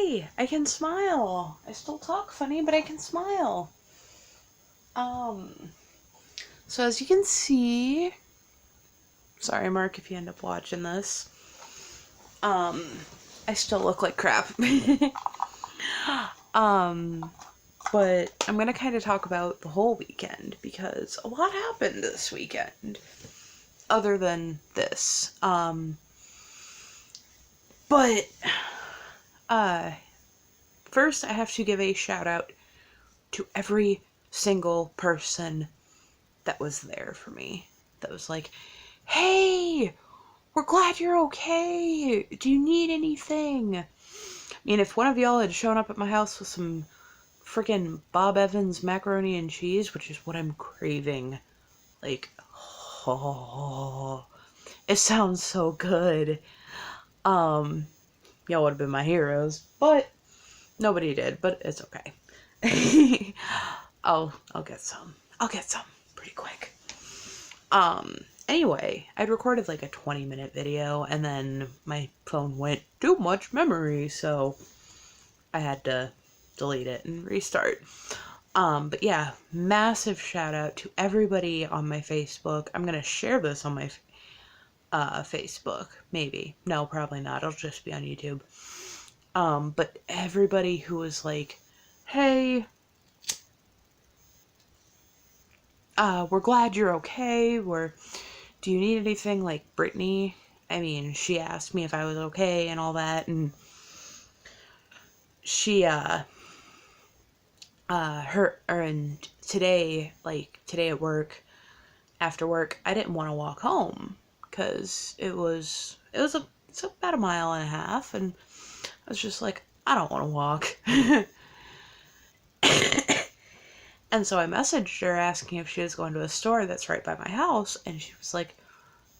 Yay! I can smile. I still talk funny, but I can smile. So as you can see, sorry Mark if you end up watching this, I still look like crap. But I'm gonna kind of talk about the whole weekend because a lot happened this weekend other than this. But first I have to give a shout out to every single person that was there for me. That was like, hey, we're glad you're okay. Do you need anything? I mean, if one of y'all had shown up at my house with some freaking Bob Evans macaroni and cheese, which is what I'm craving, like, oh, it sounds so good. Y'all would have been my heroes, but nobody did, but it's okay. I'll get some. I'll get some pretty quick. Anyway, I'd recorded like a 20-minute video and then my phone went too much memory, so I had to delete it and restart. But yeah, massive shout out to everybody on my Facebook. I'm gonna share this on my Facebook, maybe. No, probably not. It'll just be on YouTube. But everybody who was like, hey, we're glad you're okay. Do you need anything? Like Brittany, I mean, she asked me if I was okay and all that, and she, and today at work, after work, I didn't want to walk home, because it's about 1.5 miles, and I was just like, I don't want to walk. And so I messaged her asking if she was going to a store that's right by my house, and she was like,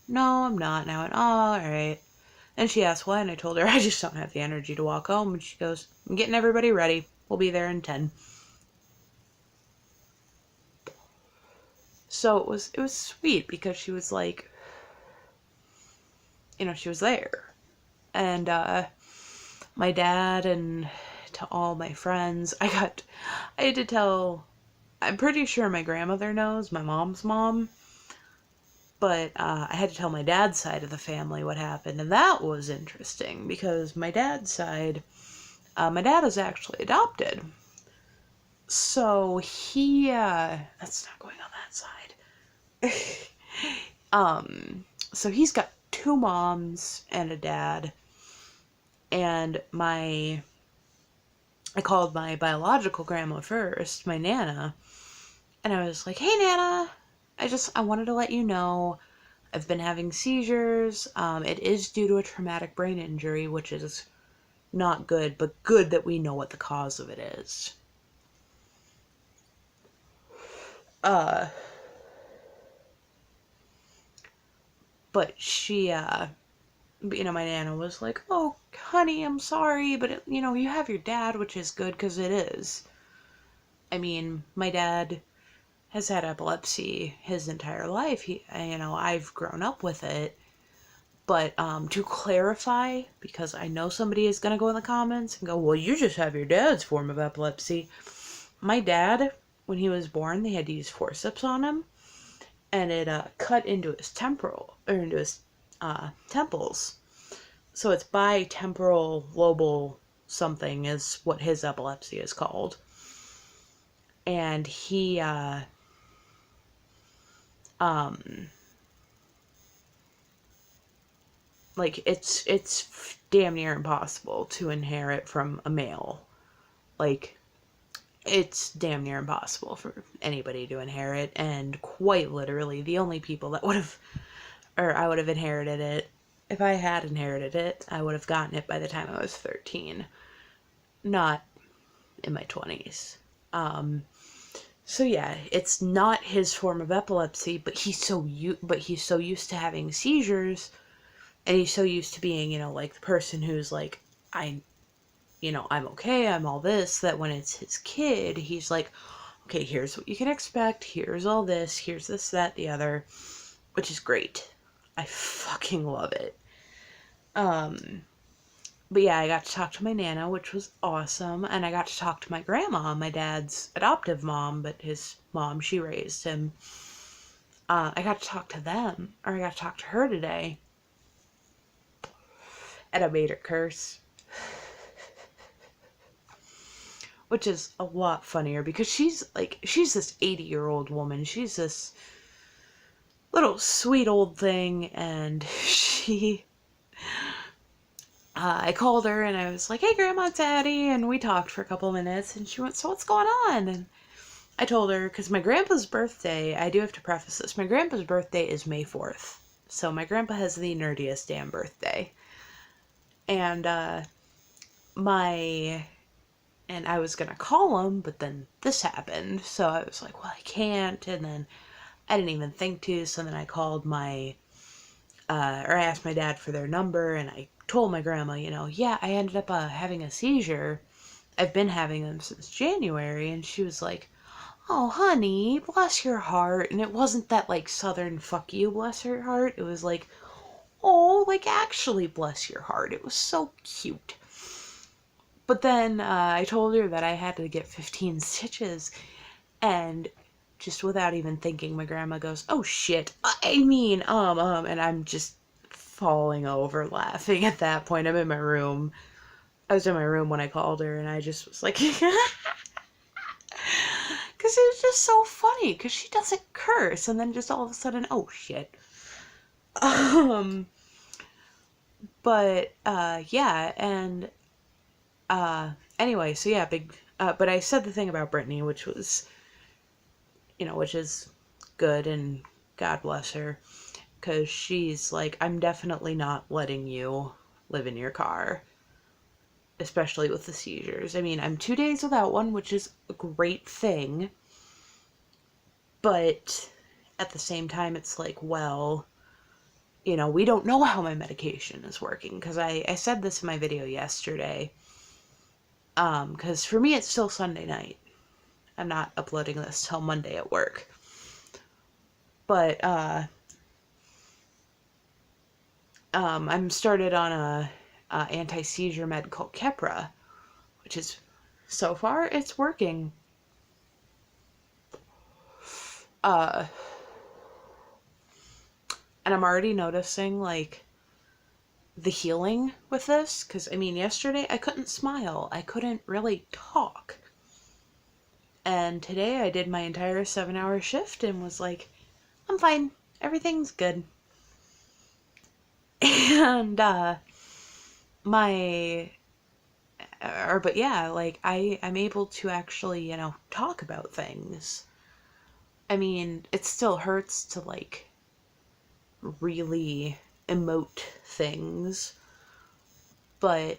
no, I'm not. And I went, oh, alright. And she asked why, and I told her I just don't have the energy to walk home, and she goes, I'm getting everybody ready. We'll be there in 10. So it was sweet, because she was like, she was there. And my dad and to all my friends, I had to tell, I'm pretty sure my grandmother knows, my mom's mom, but I had to tell my dad's side of the family what happened, and that was interesting, because my dad's side, my dad is actually adopted. So he, that's not going on that side. So he's got 2 moms and a dad, and I called my biological grandma first, my Nana, and I was like, hey Nana, I wanted to let you know I've been having seizures. It is due to a traumatic brain injury, which is not good, but good that we know what the cause of it is. But she, my Nana was like, oh, honey, I'm sorry, but, you have your dad, which is good, because it is. I mean, my dad has had epilepsy his entire life. I've grown up with it. But to clarify, because I know somebody is going to go in the comments and go, well, you just have your dad's form of epilepsy. My dad, when he was born, they had to use forceps on him, and it cut into his temples. So it's bitemporal lobal something is what his epilepsy is called. And he, it's damn near impossible to inherit from a male. Like, it's damn near impossible for anybody to inherit, and quite literally, the only people that I would have inherited it, if I had inherited it, I would have gotten it by the time I was 13, not in my 20s. So yeah, it's not his form of epilepsy, but he's so used to having seizures, and he's so used to being, like the person who's like, I'm okay, I'm all this, that when it's his kid, he's like, okay, here's what you can expect, here's all this, here's this, that, the other, which is great. I fucking love it. But yeah, I got to talk to my Nana, which was awesome. And I got to talk to my grandma, my dad's adoptive mom, but his mom, she raised him. I got to talk to them, or I got to talk to her today. And I made her curse. Which is a lot funnier because she's this 80-year-old woman. She's this little sweet old thing, and I called her and I was like, "Hey, Grandma, it's Addie," and we talked for a couple minutes, and she went, "So what's going on?" And I told her, because my grandpa's birthday, I do have to preface this, my grandpa's birthday is May 4th. So my grandpa has the nerdiest damn birthday. And, and I was gonna call him, but then this happened. So I was like, well, I can't. And then I didn't even think to. So then I called or I asked my dad for their number, and I told my grandma, yeah, I ended up having a seizure. I've been having them since January. And she was like, "Oh, honey, bless your heart." And it wasn't that, like, southern fuck you, bless her heart. It was like, oh, like, actually bless your heart. It was so cute. But then I told her that I had to get 15 stitches. And just without even thinking, my grandma goes, "Oh, shit. And I'm just falling over laughing at that point. I'm in my room. I was in my room when I called her, and I just was like, because it was just so funny, because she doesn't curse, and then just all of a sudden, oh, shit. Yeah, and, anyway, so yeah, but I said the thing about Brittany, which was, which is good, and God bless her, because she's like, "I'm definitely not letting you live in your car, especially with the seizures. I mean, I'm 2 days without one, which is a great thing, but at the same time, it's like, well, we don't know how my medication is working," because I said this in my video yesterday, because for me, it's still Sunday night. I'm not uploading this till Monday at work. But, I'm started on a anti-seizure med called Keppra, which is, so far, it's working. And I'm already noticing, like, the healing with this, because, I mean, yesterday I couldn't smile. I couldn't really talk. And today I did my entire 7-hour shift and was like, I'm fine. Everything's good. And, but yeah, like, I'm able to actually, talk about things. I mean, it still hurts to, like, really emote things, but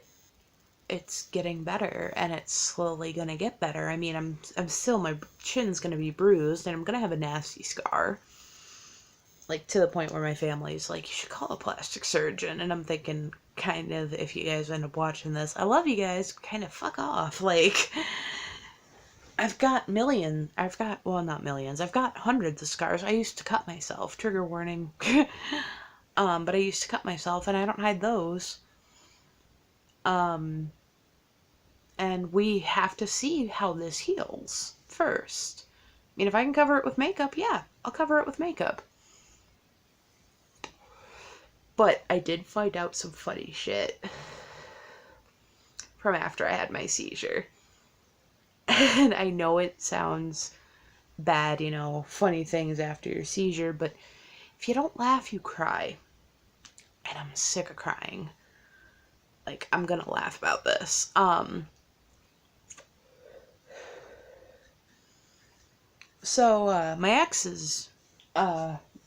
it's getting better, and it's slowly gonna get better. I mean, I'm still, my chin's gonna be bruised, and I'm gonna have a nasty scar. Like, to the point where my family's like, "You should call a plastic surgeon." And I'm thinking, kind of, if you guys end up watching this, I love you guys, kind of fuck off. Like, well, not millions, I've got hundreds of scars. I used to cut myself, trigger warning. But I used to cut myself, and I don't hide those. And we have to see how this heals first. I mean, if I can cover it with makeup, yeah, I'll cover it with makeup. But I did find out some funny shit from after I had my seizure. And I know it sounds bad, funny things after your seizure, but if you don't laugh, you cry. And I'm sick of crying. Like, I'm gonna laugh about this. So, my ex is,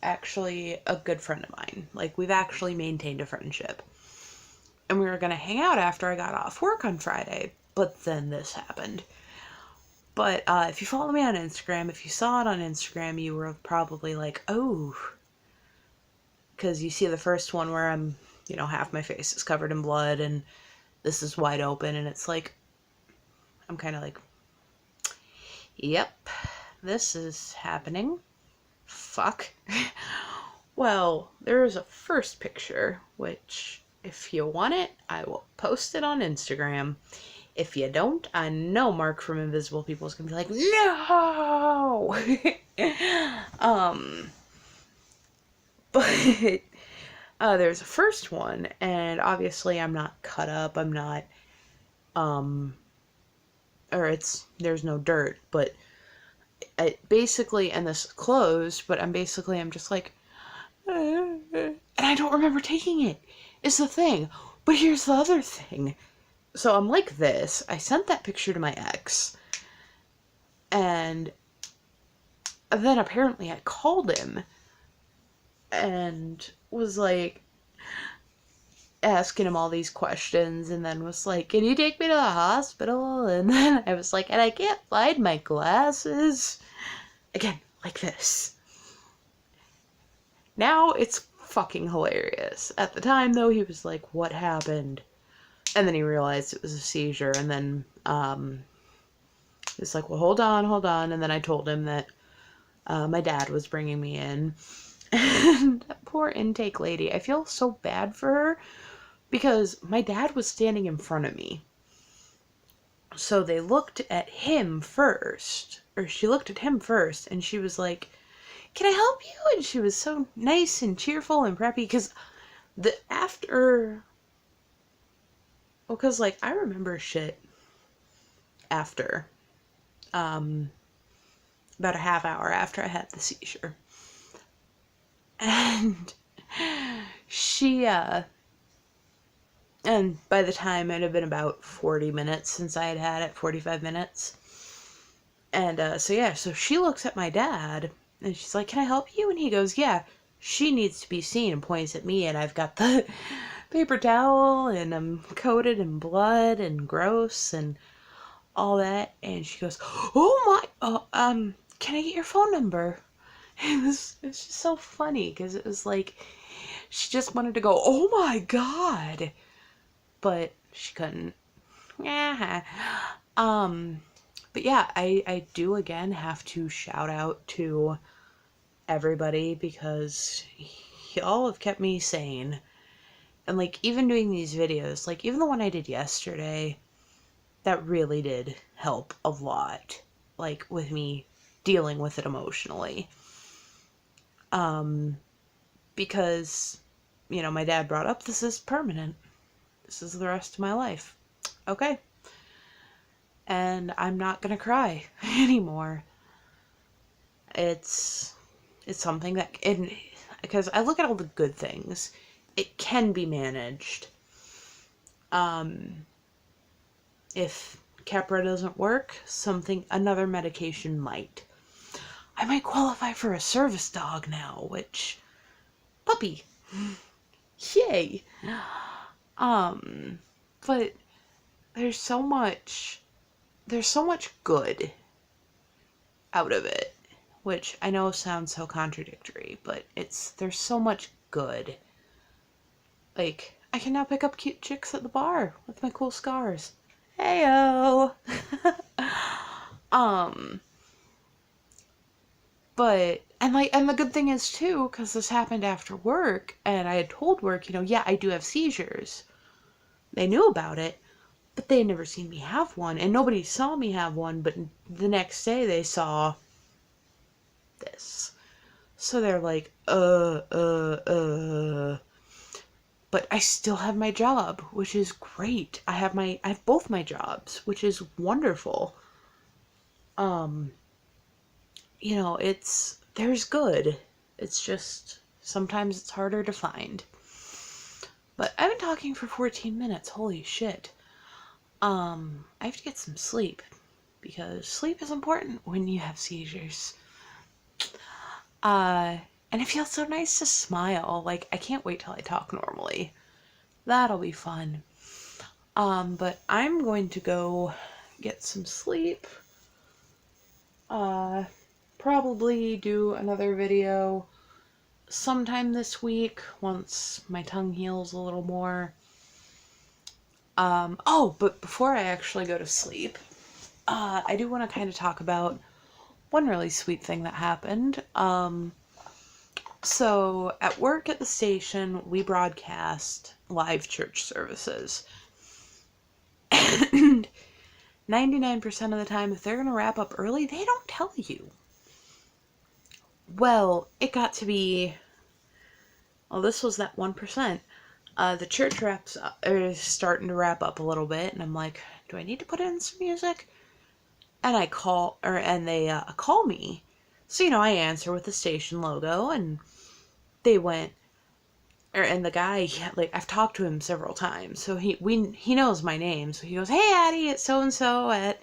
actually a good friend of mine. Like, we've actually maintained a friendship. And we were gonna hang out after I got off work on Friday, but then this happened. But, if you follow me on Instagram, if you saw it on Instagram, you were probably like, oh, because you see the first one where I'm, half my face is covered in blood, and this is wide open, and it's like, I'm kind of like, yep, this is happening. Fuck. Well, there was a first picture, which If you want it, I will post it on Instagram. If you don't, I know Mark from Invisible People is gonna be like, no! But there's a first one, and obviously I'm not cut up, I'm not, there's no dirt, but basically, and this is closed, but I'm just like, and I don't remember taking it, is the thing. But here's the other thing. So I'm like this. I sent that picture to my ex, and then apparently I called him and was like asking him all these questions, and then was like, can you take me to the hospital? And then I was like, and I can't find my glasses. Again, like this. Now it's fucking hilarious. At the time, though, he was like, what happened? And then he realized it was a seizure, and then he's like, well, hold on. And then I told him that my dad was bringing me in. And that poor intake lady, I feel so bad for her, because my dad was standing in front of me. So they looked at him first, or she looked at him first, and she was like, can I help you? And she was so nice and cheerful and preppy, because because, like, I remember shit after, about a half hour after I had the seizure. And and by the time it had been about 40 minutes since I had it, 45 minutes. And, so she looks at my dad, and she's like, can I help you? And he goes, yeah, she needs to be seen, and points at me, and I've got the paper towel, and I'm coated in blood, and gross, and all that. And she goes, oh my, can I get your phone number? It's just so funny, because it was like, she just wanted to go, oh my god, but she couldn't. Yeah. But yeah, I do again have to shout out to everybody, because y'all have kept me sane. And, like, even doing these videos, like, even the one I did yesterday, that really did help a lot, like, with me dealing with it emotionally. Because, my dad brought up, this is permanent. This is the rest of my life. Okay. And I'm not gonna cry anymore. It's something that, because I look at all the good things, it can be managed. If Keppra doesn't work, another medication might. I might qualify for a service dog now, which, puppy. Yay. But there's so much good out of it, which I know sounds so contradictory, but there's so much good. Like, I can now pick up cute chicks at the bar with my cool scars. Heyo. But, and the good thing is too, because this happened after work, and I had told work, yeah, I do have seizures. They knew about it, but they had never seen me have one, and nobody saw me have one, but the next day they saw this. So they're like, but I still have my job, which is great. I have both my jobs, which is wonderful. There's good. It's just, sometimes it's harder to find. But I've been talking for 14 minutes, holy shit. I have to get some sleep, because sleep is important when you have seizures. And it feels so nice to smile. Like, I can't wait till I talk normally. That'll be fun. But I'm going to go get some sleep. Probably do another video sometime this week, once my tongue heals a little more. But before I actually go to sleep, I do want to kind of talk about one really sweet thing that happened. So at work at the station, we broadcast live church services. And 99% of the time, if they're going to wrap up early, they don't tell you. Well, it got to be, well, this was that 1%. The church wraps up, is starting to wrap up a little bit, and I'm like, do I need to put in some music? And I call, and they call me. So, I answer with the station logo, and they went, and the guy, like, I've talked to him several times, so he knows my name. So he goes, "Hey, Addie, it's so and so at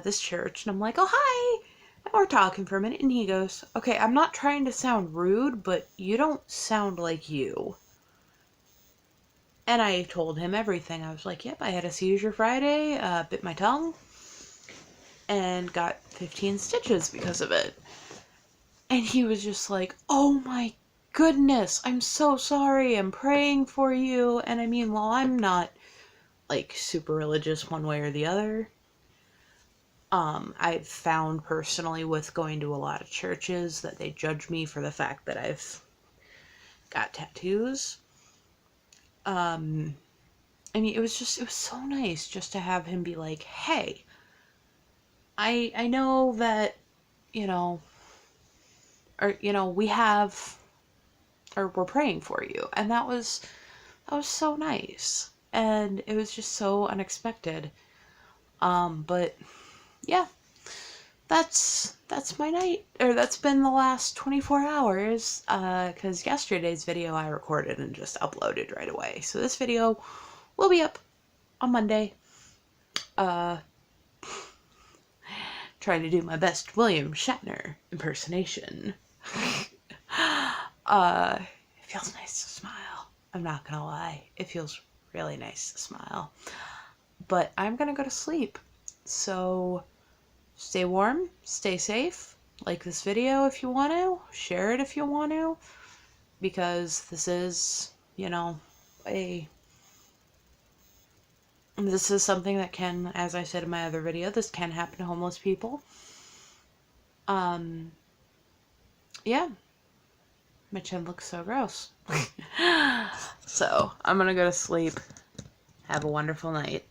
this church," and I'm like, "Oh, hi." And we're talking for a minute, and he goes, "Okay, I'm not trying to sound rude, but you don't sound like you." And I told him everything. I was like, "Yep, I had a seizure Friday, bit my tongue, and got 15 stitches because of it." And he was just like, "Oh my goodness, I'm so sorry. I'm praying for you." And I mean, while I'm not like super religious one way or the other, I've found personally with going to a lot of churches that they judge me for the fact that I've got tattoos. I mean, it was so nice just to have him be like, "Hey, I know that, you know, or, we have, or we're praying for you." And that was so nice. And it was just so unexpected. But yeah, that's my night, or that's been the last 24 hours, because yesterday's video I recorded and just uploaded right away. So this video will be up on Monday. Trying to do my best William Shatner impersonation. It feels nice to smile. I'm not gonna lie. It feels really nice to smile. But I'm gonna go to sleep. So stay warm, stay safe, like this video if you want to, share it if you want to, because this is, this is something that can, as I said in my other video, this can happen to homeless people. Yeah. My chin looks so gross. So, I'm gonna go to sleep. Have a wonderful night.